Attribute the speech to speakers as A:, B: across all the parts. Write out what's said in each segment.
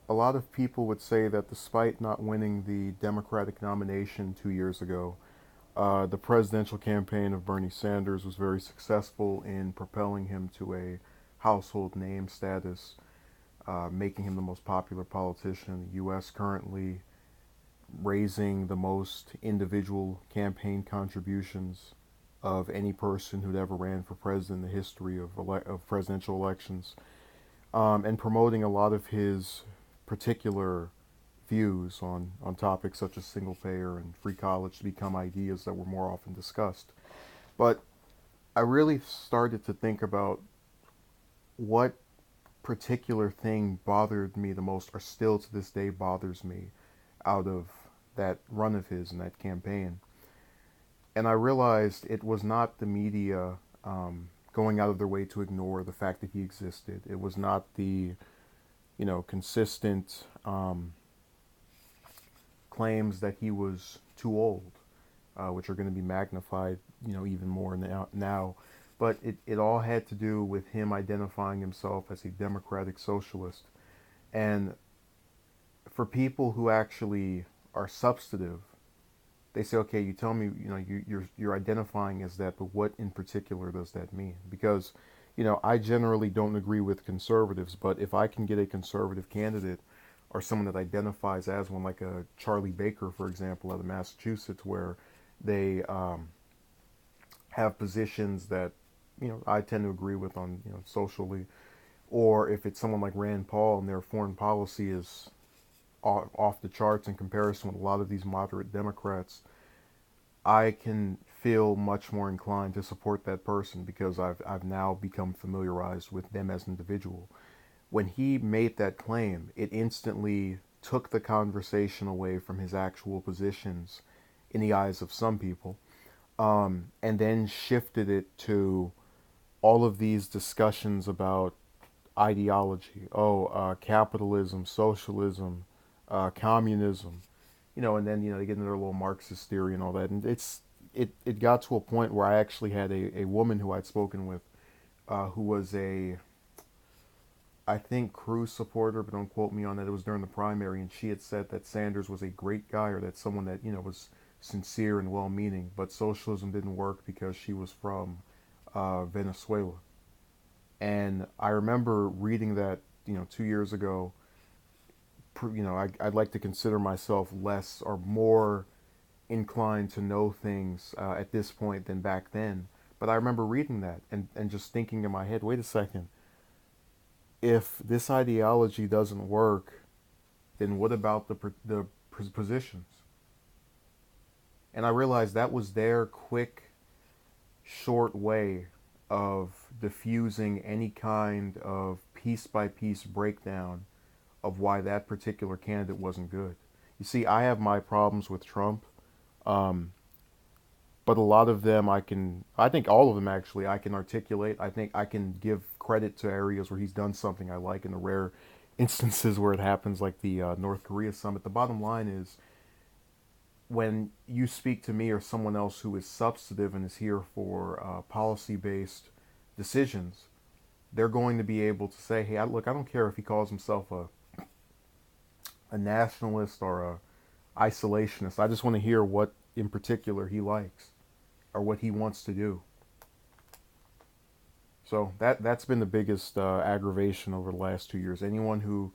A: a lot of people would say that despite not winning the Democratic nomination 2 years ago, the presidential campaign of Bernie Sanders was very successful in propelling him to a household name status, making him the most popular politician in the U.S. currently, raising the most individual campaign contributions of any person who'd ever ran for president in the history of presidential elections, and promoting a lot of his particular views on topics such as single payer and free college to become ideas that were more often discussed. But I really started to think about what particular thing bothered me the most, or still to this day bothers me, out of that run of his and that campaign. And I realized it was not the media going out of their way to ignore the fact that he existed. It was not the consistent claims that he was too old, which are going to be magnified, even more now. But it all had to do with him identifying himself as a democratic socialist. And for people who actually are substantive, they say, okay, you tell me, you're identifying as that, but what in particular does that mean? Because, I generally don't agree with conservatives, but if I can get a conservative candidate or someone that identifies as one, like a Charlie Baker, for example, out of Massachusetts, where they have positions that I tend to agree with on socially, or if it's someone like Rand Paul and their foreign policy is off the charts in comparison with a lot of these moderate Democrats, I can feel much more inclined to support that person because I've now become familiarized with them as an individual. When he made that claim, it instantly took the conversation away from his actual positions in the eyes of some people, and then shifted it to all of these discussions about ideology. Oh, capitalism, socialism, communism, and then they get into their little Marxist theory and all that. And it got to a point where I actually had a woman who I'd spoken with, who was a I think Cruz supporter, but don't quote me on that. It was during the primary, and she had said that Sanders was a great guy, or that someone that was sincere and well-meaning, but socialism didn't work because she was from Venezuela. And I remember reading that 2 years ago. I'd like to consider myself less or more inclined to know things at this point than back then. But I remember reading that and just thinking in my head, wait a second, if this ideology doesn't work, then what about the positions? And I realized that was their quick, short way of diffusing any kind of piece by piece breakdown of why that particular candidate wasn't good. You see, I have my problems with Trump, um, but a lot of them I think all of them actually, I can articulate. I think I can give credit to areas where he's done something I like in the rare instances where it happens, like the North Korea summit. The bottom line is, when you speak to me or someone else who is substantive and is here for policy based decisions, they're going to be able to say, hey, look, I don't care if he calls himself a nationalist or a isolationist. I just want to hear what in particular he likes or what he wants to do. So that's been the biggest aggravation over the last 2 years. Anyone who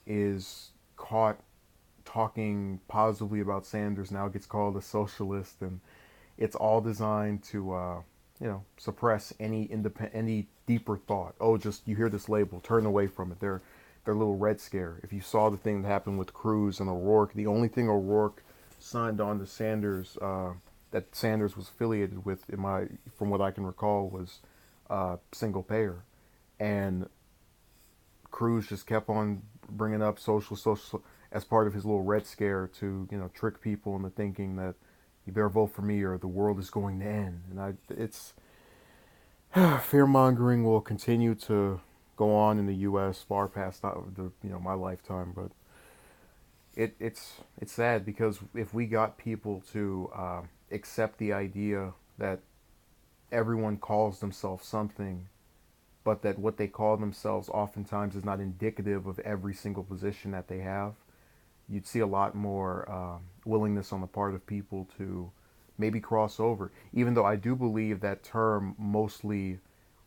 A: is caught talking positively about Sanders now gets called a socialist, and it's all designed to suppress any deeper thought. Oh, just you hear this label, turn away from it. They're a little red scare. If you saw the thing that happened with Cruz and O'Rourke, the only thing O'Rourke signed on to Sanders, that Sanders was affiliated with, from what I can recall, was single payer, and Cruz just kept on bringing up social as part of his little red scare to trick people into thinking that you better vote for me or the world is going to end. And it's fear mongering will continue to go on in the U.S. far past my lifetime. But it's sad because if we got people to accept the idea that everyone calls themselves something but that what they call themselves oftentimes is not indicative of every single position that they have. You'd see a lot more willingness on the part of people to maybe cross over, even though I do believe that term mostly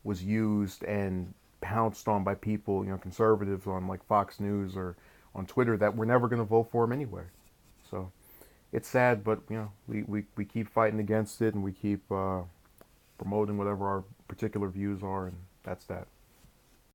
A: was used and pounced on by people, conservatives on like Fox News or on Twitter that we're never going to vote for him anyway. So it's sad, but we keep fighting against it, and we keep promoting whatever our particular views are, and that's that.